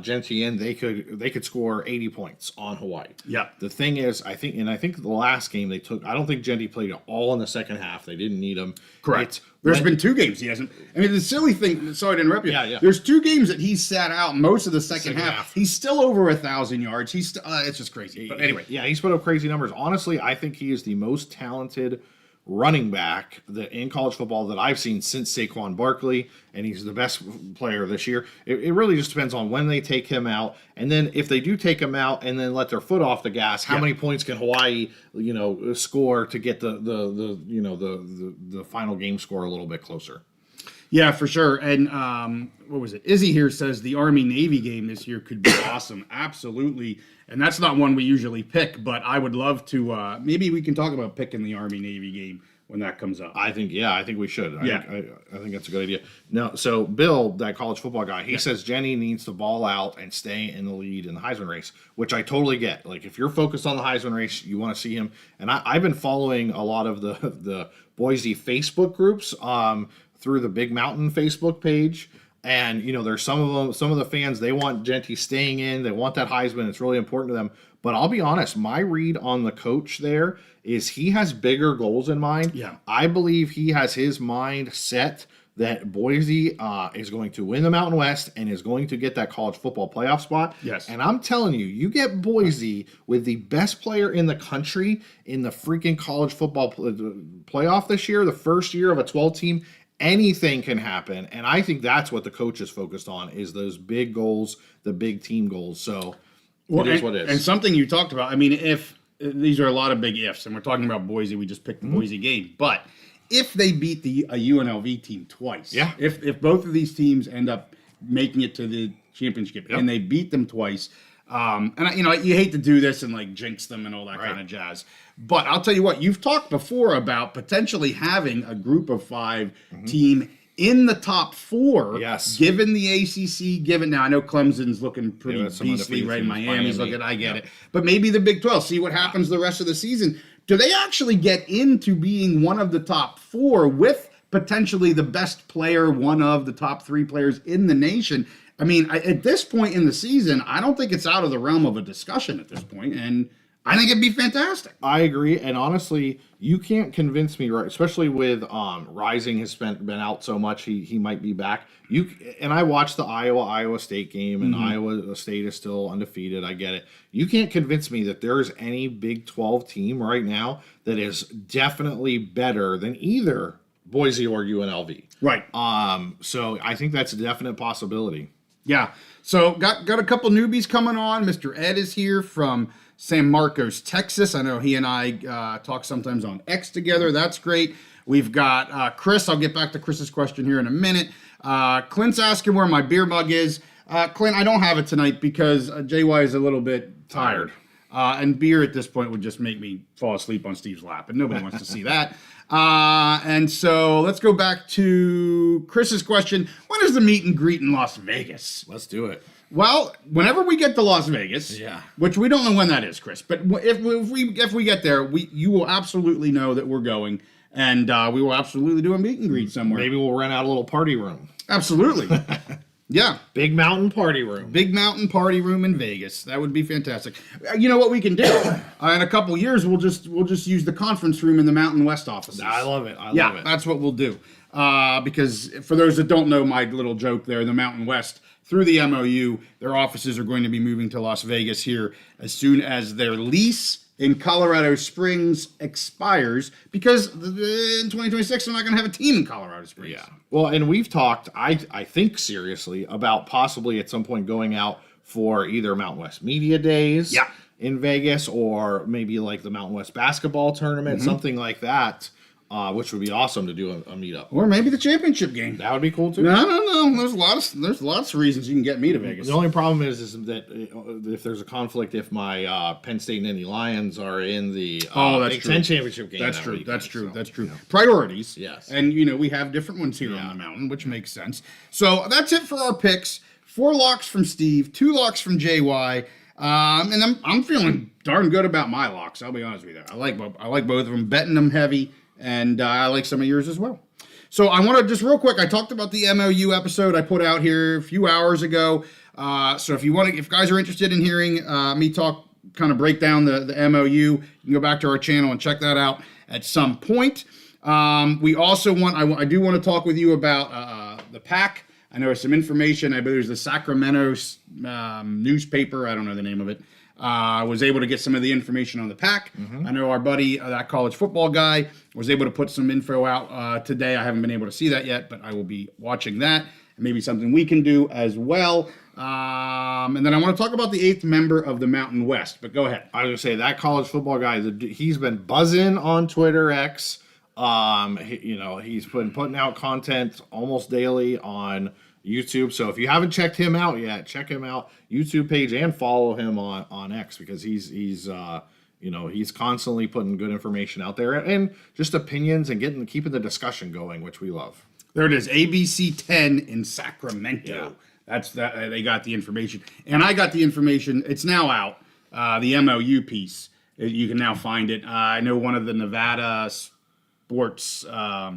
Genty in, they could score 80 points on Hawaii. Yeah. The thing is, I think the last game they took, I don't think Genty played it all in the second half. They didn't need him. Correct. There's been 2 games he hasn't. I mean, the silly thing, sorry to interrupt you. Yeah. There's 2 games that he sat out most of the second half. He's still over 1,000 yards. He's it's just crazy. But anyway. Yeah, he's put up crazy numbers. Honestly, I think he is the most talented running back in college football that I've seen since Saquon Barkley, and he's the best player this year. It really just depends on when they take him out, and then if they do take him out and then let their foot off the gas, how many points can Hawaii, score to get the final game score a little bit closer? Yeah, for sure. And what was it? Izzy here says the Army-Navy game this year could be awesome. Absolutely. And that's not one we usually pick, but I would love to. Maybe we can talk about picking the Army-Navy game when that comes up. I think we should. Yeah. I think that's a good idea. No, so Bill, that college football guy, he says Jenny needs to ball out and stay in the lead in the Heisman race, which I totally get. Like, if you're focused on the Heisman race, you want to see him. And I've been following a lot of the Boise Facebook groups through the Big Mountain Facebook page. And, there's some of the fans, they want Genty staying in. They want that Heisman. It's really important to them. But I'll be honest, my read on the coach there is he has bigger goals in mind. Yeah. I believe he has his mind set that Boise is going to win the Mountain West and is going to get that college football playoff spot. Yes. And I'm telling you, you get Boise with the best player in the country in the freaking college football playoff this year, the first year of a 12 team. Anything can happen, and I think that's what the coach is focused on, is those big goals, the big team goals. So it is what it is. And something you talked about, I mean, if these are a lot of big ifs, and we're talking about Boise, we just picked the Boise game, but if they beat a UNLV team twice, if both of these teams end up making it to the championship and they beat them twice, and you hate to do this and like jinx them and all that kind of jazz. But I'll tell you what, you've talked before about potentially having a group of 5 team in the top 4. Yes. Given the ACC, now I know Clemson's looking pretty beastly, undefeated right? teams, Miami's Miami. looking, I get it. But maybe the Big 12, see what happens the rest of the season. Do they actually get into being one of the top 4 with potentially the best player, one of the top 3 players in the nation? I mean, at this point in the season, I don't think it's out of the realm of a discussion at this point, and I think it'd be fantastic. I agree, and honestly, you can't convince me, right? Especially with Rising has been out so much, he might be back. And I watched the Iowa State game, and Iowa State is still undefeated. I get it. You can't convince me that there is any Big 12 team right now that is definitely better than either Boise or UNLV. Right. So I think that's a definite possibility. Yeah. So got a couple newbies coming on. Mr. Ed is here from San Marcos, Texas. I know he and I talk sometimes on X together. That's great. We've got Chris. I'll get back to Chris's question here in a minute. Clint's asking where my beer mug is. Clint, I don't have it tonight because JY is a little bit tired. And beer at this point would just make me fall asleep on Steve's lap, and nobody wants to see that. And so let's go back to Chris's question. When is the meet and greet in Las Vegas? Let's do it. Well, whenever we get to Las Vegas, which we don't know when that is, Chris, but if we get there, you will absolutely know that we're going, and we will absolutely do a meet and greet somewhere. Maybe we'll rent out a little party room. Absolutely. Yeah. Big Mountain Party Room. Big Mountain Party Room in Vegas. That would be fantastic. You know what we can do? In a couple years, we'll just use the conference room in the Mountain West offices. I love it. I love it. That's what we'll do. Because for those that don't know my little joke there, the Mountain West, through the MOU, their offices are going to be moving to Las Vegas here as soon as their lease in Colorado Springs expires, because in 2026 they're not going to have a team in Colorado Springs. Yeah. Well, and we've talked, I think seriously, about possibly at some point going out for either Mountain West Media Days in Vegas, or maybe like the Mountain West Basketball Tournament, something like that. Which would be awesome to do a meetup. Or maybe the championship game. That would be cool too. No. There's lots of reasons you can get me to Vegas. The only problem is that if there's a conflict, if my Penn State and Indy Lions are in the Big Ten championship game. That's true. That's true. Priorities. Yes. And we have different ones here on the mountain, which makes sense. So that's it for our picks. 4 locks from Steve, 2 locks from JY. And I'm feeling darn good about my locks. I'll be honest with you. I like both of them. Betting them heavy. And I like some of yours as well. So I want to just real quick, I talked about the MOU episode I put out here a few hours ago. So if guys are interested in hearing me talk, kind of break down the MOU, you can go back to our channel and check that out at some point. We also I do want to talk with you about the PAC. I know there's some information. I believe there's the Sacramento newspaper. I don't know the name of it. I was able to get some of the information on the PAC. I know our buddy, that college football guy, was able to put some info out today. I haven't been able to see that yet, but I will be watching that. Maybe something we can do as well. And then I want to talk about the 8th member of the Mountain West, but go ahead. I was going to say that college football guy, he's been buzzing on Twitter X. He's been putting out content almost daily on YouTube. So if you haven't checked him out yet, check him out YouTube page and follow him on X, because he's constantly putting good information out there and just opinions and keeping the discussion going, which we love. There it is, ABC 10 in Sacramento. Yeah. That's that. They got the information, and I got the information. It's now out. The MOU piece. You can now find it. I know one of the Nevada sports. I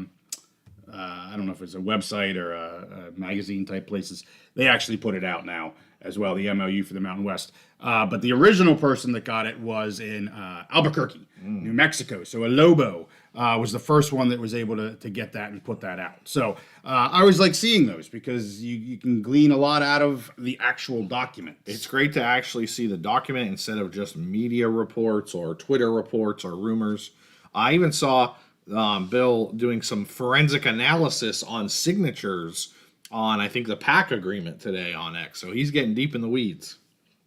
don't know if it's a website or a magazine type places. They actually put it out now as well. The MOU for the Mountain West. But the original person that got it was in Albuquerque, New Mexico. So a Lobo was the first one that was able to get that and put that out. So I always like seeing those because you can glean a lot out of the actual document. It's great to actually see the document instead of just media reports or Twitter reports or rumors. I even saw Bill doing some forensic analysis on signatures on, I think, the PAC agreement today on X. So he's getting deep in the weeds.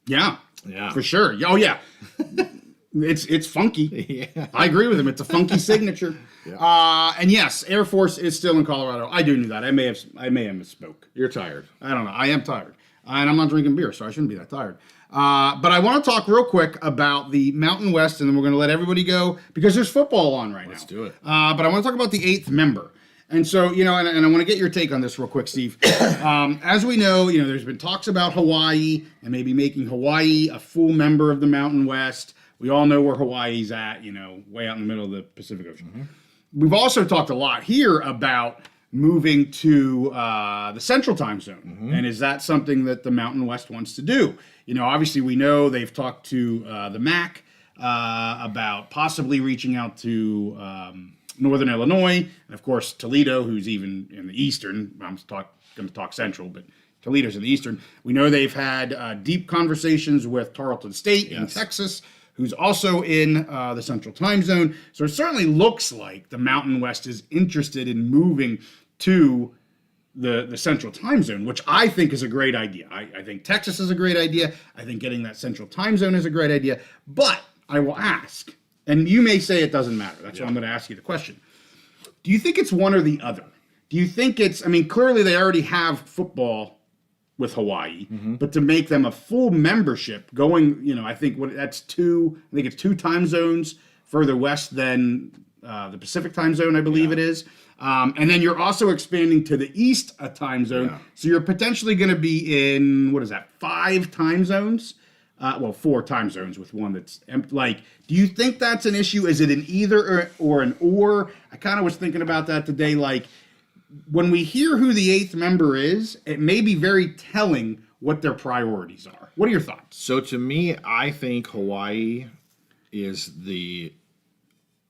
Yeah, Yeah. for sure. Oh yeah, it's funky. Yeah. I agree with him. It's a funky signature. Yeah. And yes, Air Force is still in Colorado. I do know that. I may have misspoke. You're tired. I don't know. I am tired, and I'm not drinking beer, so I shouldn't be that tired. But I want to talk real quick about the Mountain West, and then we're going to let everybody go because there's football on right now. Let's do it. But I want to talk about the 8th member. And so, and I want to get your take on this real quick, Steve. As we know, there's been talks about Hawaii and maybe making Hawaii a full member of the Mountain West. We all know where Hawaii's at, way out in the middle of the Pacific Ocean. Mm-hmm. We've also talked a lot here about moving to the Central Time Zone. Mm-hmm. And is that something that the Mountain West wants to do? Obviously we know they've talked to the MAC about possibly reaching out to Northern Illinois, and of course Toledo, who's even in the Eastern. I'm going to talk Central, but Toledo's in the Eastern. We know they've had deep conversations with Tarleton State in Texas, who's also in the Central Time Zone. So it certainly looks like the Mountain West is interested in moving to the Central Time Zone, which I think is a great idea. I think Texas is a great idea. I think getting that Central Time Zone is a great idea. But I will ask, and you may say it doesn't matter. That's why I'm going to ask you the question. Do you think it's one or the other? Do you think it's, clearly they already have football with Hawaii, but to make them a full membership going, I think it's two time zones further west than the Pacific Time Zone, I believe it is. And then you're also expanding to the East a time zone. Yeah. So you're potentially going to be in, 5 time zones? 4 time zones with one that's empty. Do you think that's an issue? Is it an either or an or? I kind of was thinking about that today. When we hear who the 8th member is, it may be very telling what their priorities are. What are your thoughts? So to me, I think Hawaii is the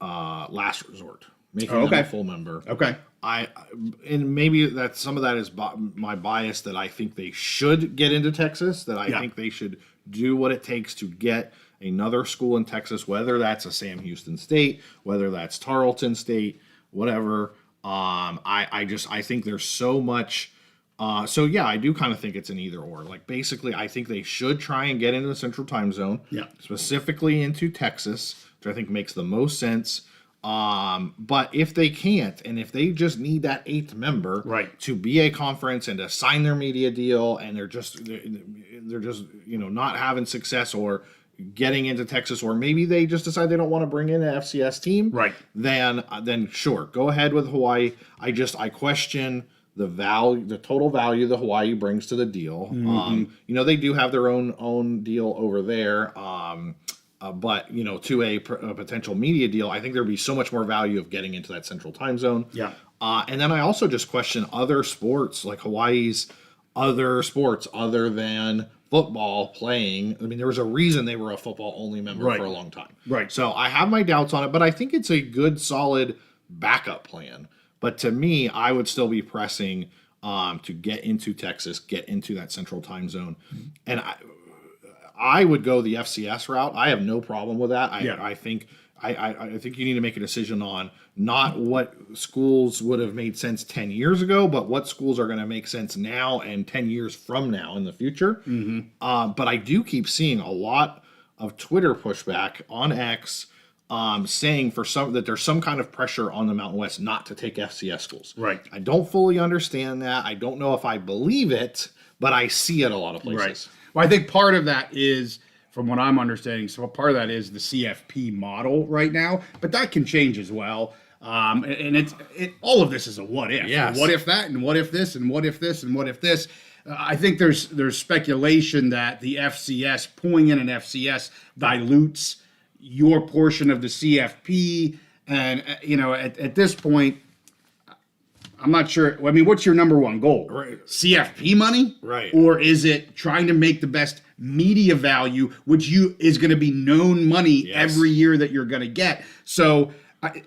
last resort, making them a full member. Okay. And maybe that some of that is my bias that I think they should get into Texas, that I think they should do what it takes to get another school in Texas, whether that's a Sam Houston State, whether that's Tarleton State, whatever. I think there's so much. I do kind of think it's an either or. Basically, I think they should try and get into the Central Time Zone, specifically into Texas, which I think makes the most sense. But if they can't, and if they just need that 8th member to be a conference and to sign their media deal, and they're just not having success or getting into Texas, or maybe they just decide they don't want to bring in an FCS team, then sure, go ahead with Hawaii. I question the total value that Hawaii brings to the deal. Mm-hmm. They do have their own deal over there. But to a potential media deal, I think there'd be so much more value of getting into that Central Time Zone. Yeah. And then I also just question other sports, like Hawaii's other sports other than football playing. There was a reason they were a football-only member for a long time. Right. So I have my doubts on it, but I think it's a good, solid backup plan. But to me, I would still be pressing to get into Texas, get into that Central Time Zone. Mm-hmm. And I would go the FCS route. I have no problem with that. I think you need to make a decision on not what schools would have made sense 10 years ago, but what schools are going to make sense now and 10 years from now in the future. But I do keep seeing a lot of Twitter pushback on X saying that there's some kind of pressure on the Mountain West not to take FCS schools. Right. I don't fully understand that. I don't know if I believe it, but I see it a lot of places. Right. Well, I think part of that is, from what I'm understanding, so part of that is the CFP model right now, but that can change as well. And all of this is a what if. Yes. What if that, and what if this, and what if this, and what if this. I think there's speculation that the FCS, pulling in an FCS, dilutes your portion of the CFP. And, at this point, I'm not sure. I mean, what's your number one goal? Right. CFP money? Right. Or is it trying to make the best media value, which is going to be known money every year that you're going to get? So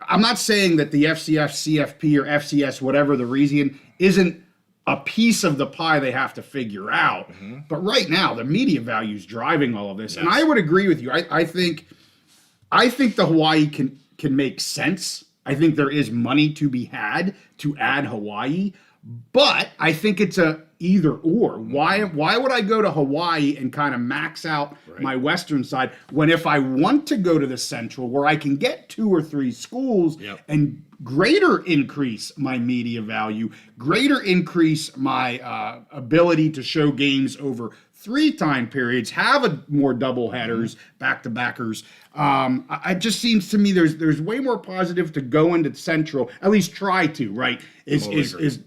I'm not saying that the FCS, CFP, or FCS, whatever the reason, isn't a piece of the pie they have to figure out. But right now, the media value is driving all of this. And I would agree with you. I think the Hawaii can make sense. I think there is money to be had to add Hawaii, but I think it's a either or. Why would I go to Hawaii and kind of max out my western side when, if I want to go to the central where I can get 2 or 3 schools and greater increase my media value, greater increase my ability to show games over 3 time periods, have more double headers, back-to-backers. It just seems to me there's way more positive to go into Central, at least try to, right? Is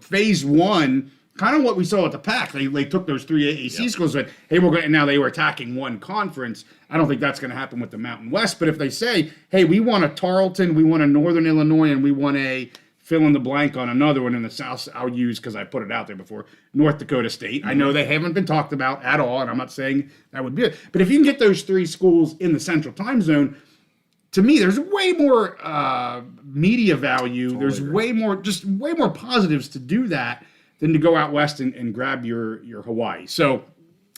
phase 1, kind of what we saw at the PAC. They took those 3 AAC schools and said, hey, we're going, and now they were attacking one conference. I don't think that's going to happen with the Mountain West, but if they say, hey, we want a Tarleton, we want a Northern Illinois, and we want a fill in the blank on another one in the South, I'll use, because I put it out there before, North Dakota State. I know they haven't been talked about at all, and I'm not saying that would be it. But if you can get those 3 schools in the Central Time Zone, to me, there's way more media value. Totally there's way more positives to do that than to go out west and grab your Hawaii. So,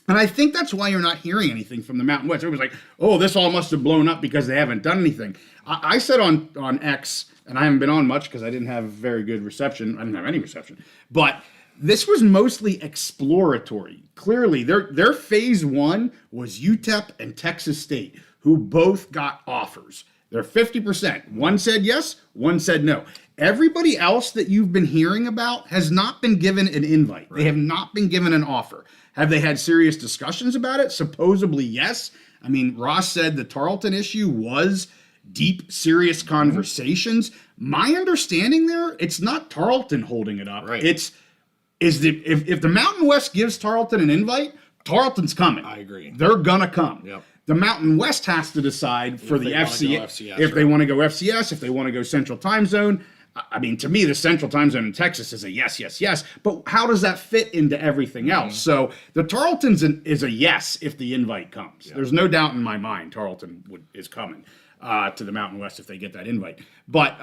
and I think that's why you're not hearing anything from the Mountain West. Everybody's like, oh, this all must have blown up because they haven't done anything. I said on X, and I haven't been on much because I didn't have very good reception. I didn't have any reception. But this was mostly exploratory. Clearly, their phase 1 was UTEP and Texas State, who both got offers. They're 50%. One said yes, one said no. Everybody else that you've been hearing about has not been given an invite. Right. They have not been given an offer. Have they had serious discussions about it? Supposedly, yes. I mean, Ross said the Tarleton issue was deep, serious conversations. My understanding there, it's not Tarleton holding it up. Right. If the Mountain West gives Tarleton an invite, Tarleton's coming. I agree. They're gonna come. Yep. The Mountain West has to decide for the FCS if they want to go FCS, if they want to go Central Time Zone. I mean, to me, the Central Time Zone in Texas is a yes, yes, yes. But how does that fit into everything else? So the Tarleton's is a yes if the invite comes. Yeah. There's no doubt in my mind Tarleton is coming to the Mountain West if they get that invite. But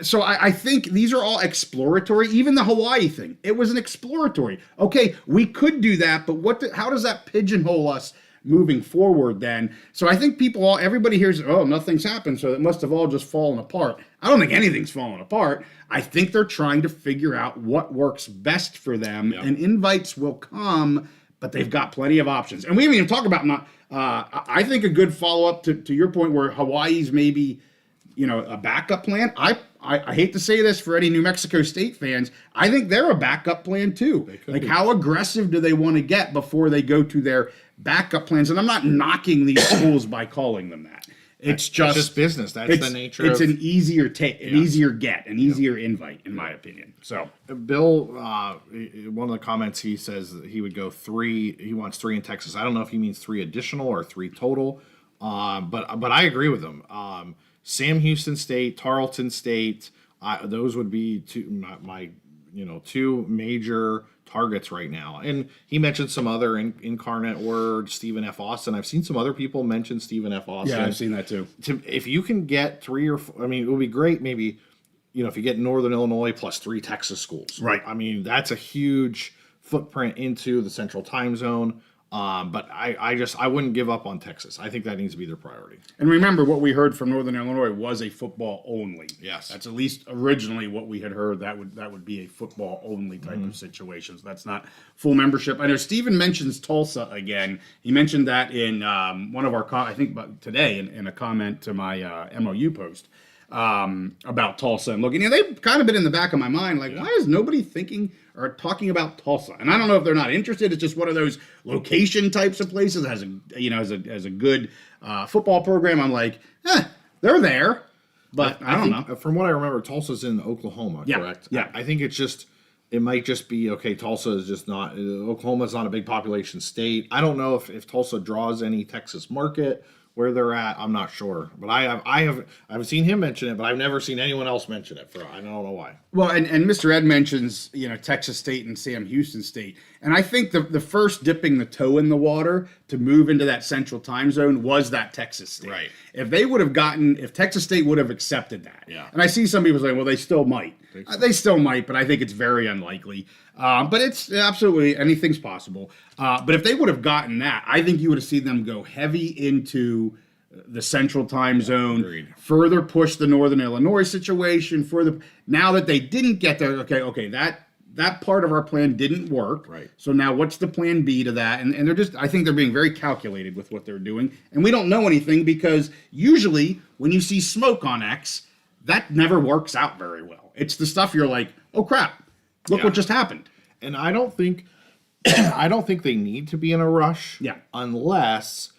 so I think these are all exploratory. Even the Hawaii thing, it was an exploratory. Okay, we could do that, but how does that pigeonhole us moving forward then? So I think everybody hears, oh, nothing's happened, so it must have all just fallen apart. I don't think anything's fallen apart. I think they're trying to figure out what works best for them, and invites will come, but they've got plenty of options. And we haven't even talked about I think a good follow-up to your point where Hawaii's maybe, a backup plan. I hate to say this for any New Mexico State fans, I think they're a backup plan too. Like, how aggressive do they want to get before they go to their backup plans? And I'm not knocking these schools by calling them that. It's just business. That's the nature. It's an easier easier get, an easier invite, in my opinion. So Bill, one of the comments, he says that he would go 3. He wants 3 in Texas. I don't know if he means 3 additional or 3 total. But I agree with him. Sam Houston State, Tarleton State, those would be my 2 major targets right now. And he mentioned some other incarnate word, Stephen F. Austin. I've seen some other people mention Stephen F. Austin. Yeah, I've seen that too. If you can get 3 or 4, I mean, it would be great maybe, if you get Northern Illinois plus 3 Texas schools. Right. I mean, that's a huge footprint into the Central Time Zone. But I wouldn't give up on Texas. I think that needs to be their priority. And remember, what we heard from Northern Illinois was a football only. Yes. That's at least originally what we had heard. That would be a football only type of situation. So that's not full membership. I know Steven mentions Tulsa again. He mentioned that in one of our, I think today, in a comment to my MOU post about Tulsa and looking. They've kind of been in the back of my mind, like, why is nobody thinking or talking about Tulsa? And I don't know if they're not interested. It's just one of those location types of places that has a good football program. I'm like, they're there, but I don't know. From what I remember, Tulsa's in Oklahoma, correct? Yeah. I think it might just be, okay, Tulsa is just not, Oklahoma's not a big population state. I don't know if Tulsa draws any Texas market where they're at. I'm not sure, but I've seen him mention it, but I've never seen anyone else mention it. I don't know why. Well, and Mr. Ed mentions Texas State and Sam Houston State, and I think the first dipping the toe in the water to move into that central time zone was that Texas State. Right. If Texas State would have accepted that, and I see some people saying, well, they still might. They still might, but I think it's very unlikely. But it's absolutely, anything's possible. But if they would have gotten that, I think you would have seen them go heavy into the central time zone, agreed. Further push the Northern Illinois situation, now that they didn't get there, okay, that part of our plan didn't work. Right. So now what's the plan B to that? And I think they're being very calculated with what they're doing. And we don't know anything because usually when you see smoke on X, that never works out very well. It's the stuff you're like, oh crap, look what just happened. And I don't think they need to be in a rush. Yeah. Unless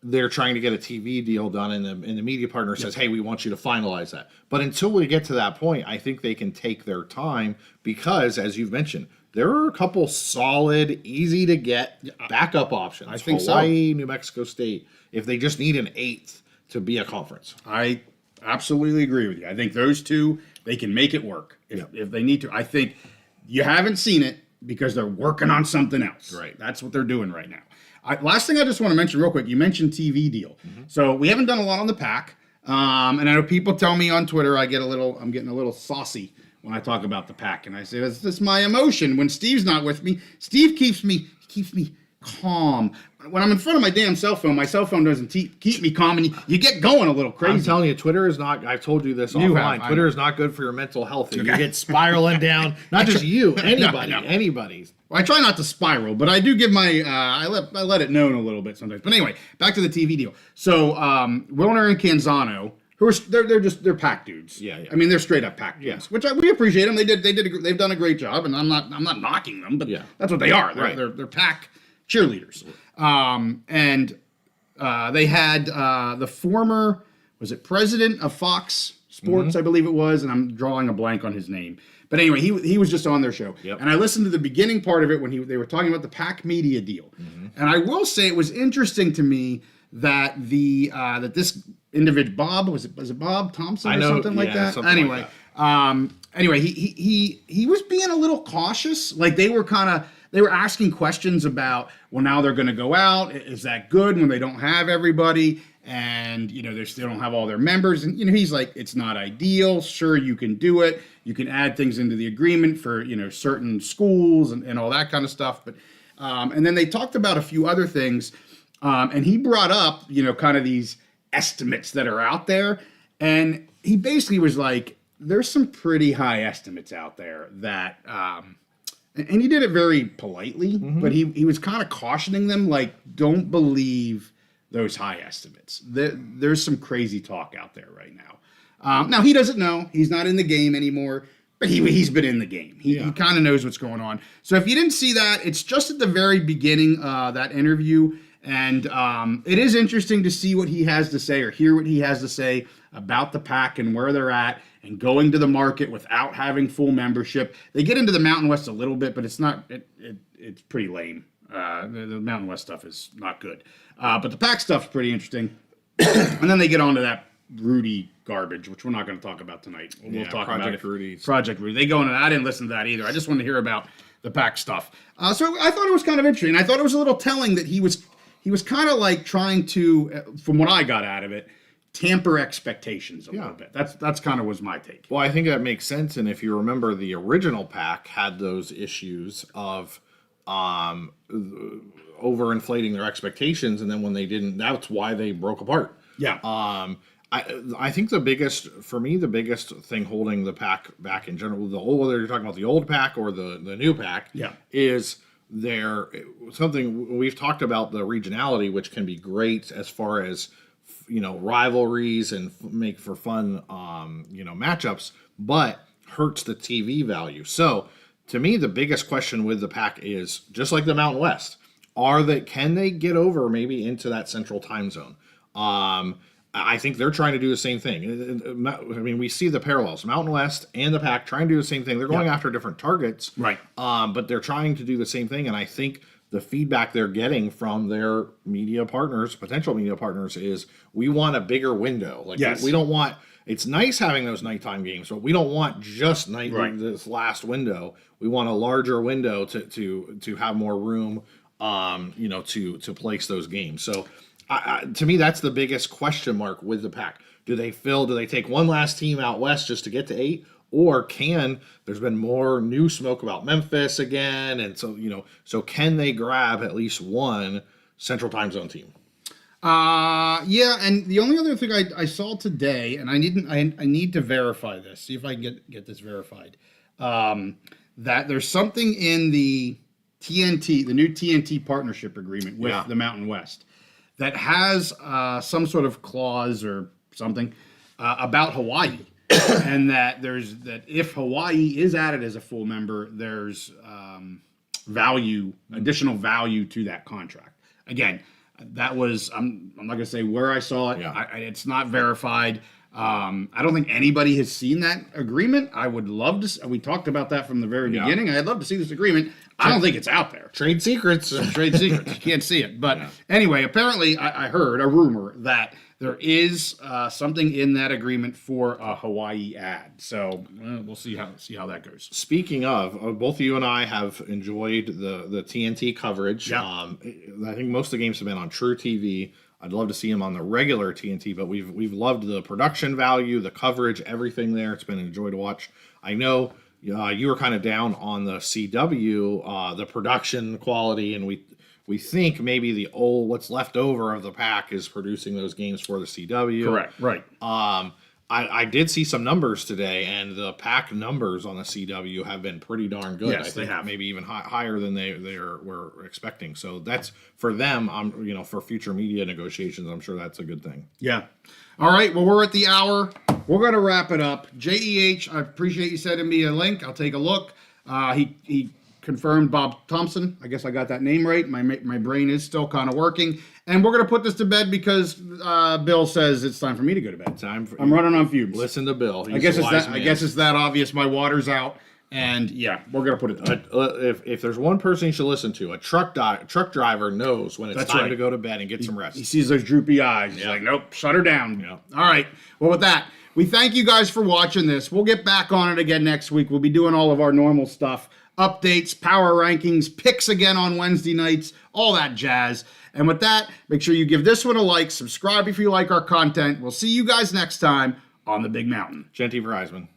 they're trying to get a TV deal done and the media partner says, hey, we want you to finalize that. But until we get to that point, I think they can take their time because, as you've mentioned, there are a couple solid, easy to get backup options. I think Hawaii, New Mexico State, if they just need an 8th to be a conference. I absolutely agree with you. I think those two, they can make it work if they need to. I think you haven't seen it because they're working on something else. Right. That's what they're doing right now. Last thing I just want to mention real quick, you mentioned TV deal. So we haven't done a lot on the PAC. And I know people tell me on Twitter I'm getting a little saucy when I talk about the PAC. And I say, this is my emotion. When Steve's not with me, Steve keeps me calm. When I'm in front of my damn cell phone doesn't keep me calm, and you get going a little crazy. I'm telling you, Twitter is not, I've told you this offline, Twitter is not good for your mental health. You get spiraling down, not just you, anybody, anybody's. Well, I try not to spiral, but I do give my, I let it known a little bit sometimes. But anyway, back to the TV deal. So, Wilner and Canzano, they're PAC dudes. Yeah. I mean, they're straight up PAC dudes, which we appreciate them. They've done a great job, and I'm not knocking them, but that's what they are. They're PAC cheerleaders. And they had the former, was it president of Fox Sports, I believe it was, and I'm drawing a blank on his name. But anyway, he was just on their show. And I listened to the beginning part of it when they were talking about the PAC media deal. And I will say it was interesting to me that that this individual, Bob, was it Bob Thompson or something like that? Anyway, he was being a little cautious. Like they were asking questions about, well, now they're going to go out. Is that good when they don't have everybody? And, they still don't have all their members. And, he's like, it's not ideal. Sure, you can do it. You can add things into the agreement for, certain schools and all that kind of stuff. But, and then they talked about a few other things. And he brought up, kind of these estimates that are out there. And he basically was like, there's some pretty high estimates out there that, and he did it very politely, but he was kind of cautioning them, like, don't believe those high estimates. There's some crazy talk out there right now. Now, he doesn't know. He's not in the game anymore, but he's been in the game. He kind of knows what's going on. So if you didn't see that, it's just at the very beginning, that interview. And it is interesting to see what he has to say or hear what he has to say about the PAC and where they're at and going to the market without having full membership. They get into the Mountain West a little bit, but it's not. It's pretty lame. The Mountain West stuff is not good. But the PAC stuff's pretty interesting. And then they get onto that Rudy garbage, which we're not going to talk about tonight. We'll talk about it. Project Rudy. They go into that. I didn't listen to that either. I just wanted to hear about the PAC stuff. So I thought it was kind of interesting. I thought it was a little telling that he was kind of like trying to, from what I got out of it, tamper expectations a little bit. That's kind of was my take. Well, I think that makes sense. And if you remember, the original PAC had those issues of overinflating their expectations, and then when they didn't, that's why they broke apart. Yeah. I think the biggest thing holding the PAC back in general, whether you're talking about the old PAC or the new PAC, Yeah. is there something we've talked about, the regionality, which can be great as far as rivalries and make for fun matchups, but hurts the TV value. So to me, the biggest question with the PAC is just like the Mountain West. Can they get over maybe into that central time zone? I think they're trying to do the same thing. I mean, we see the parallels. Mountain West and the PAC trying to do the same thing. They're going after different targets, Right. But they're trying to do the same thing. And I think the feedback they're getting from their media partners, potential media partners, is we want a bigger window. Like, yes. we don't want. It's nice having those nighttime games, but we don't want just this last window. We want a larger window to have more room, to place those games. So, to me, that's the biggest question mark with the PAC. Do they take one last team out west just to get to 8, or there's been more new smoke about Memphis again, and so can they grab at least one Central Time Zone team? Yeah, and the only other thing I saw today, and I need to verify this, see if I can get this verified, that there's something in the new TNT partnership agreement with the Mountain West that has some sort of clause or something about Hawaii, and that if Hawaii is added as a full member, there's additional value to that contract. Again, that was I'm not gonna say where I saw it. Yeah. It's not verified. I don't think anybody has seen that agreement. I would love to. We talked about that from the very beginning. I'd love to see this agreement. I don't think it's out there. Trade secrets. Trade secrets. You can't see it. But anyway, apparently I heard a rumor that there is something in that agreement for a Hawaii ad. So we'll see how that goes. Speaking of, both you and I have enjoyed the TNT coverage. Yeah. I think most of the games have been on True TV. I'd love to see them on the regular TNT, but we've loved the production value, the coverage, everything there. It's been a joy to watch. I know you were kind of down on the CW, the production quality, and we think maybe what's left over of the PAC is producing those games for the CW. Correct. Right. I did see some numbers today, and the PAC numbers on the CW have been pretty darn good. Yes, I think they have. maybe even higher than they were expecting. So that's for them. For future media negotiations, I'm sure that's a good thing. Yeah. All right. Well, we're at the hour. We're going to wrap it up. JEH, I appreciate you sending me a link. I'll take a look. He confirmed Bob Thompson. I guess I got that name right. My brain is still kind of working. And we're going to put this to bed because Bill says it's time for me to go to bed. I'm running on fumes. Listen to Bill. I guess it's that obvious. My water's out. And we're going to put it to bed. If there's one person you should listen to, a truck driver knows when it's time to go to bed and get some rest. He sees those droopy eyes. He's like, nope, shut her down. Yeah. All right. Well, with that, we thank you guys for watching this. We'll get back on it again next week. We'll be doing all of our normal stuff. Updates, power rankings, picks again on Wednesday nights, all that jazz. And with that, make sure you give this one a like, subscribe if you like our content. We'll see you guys next time on The Big Mountain. Genty Verizon.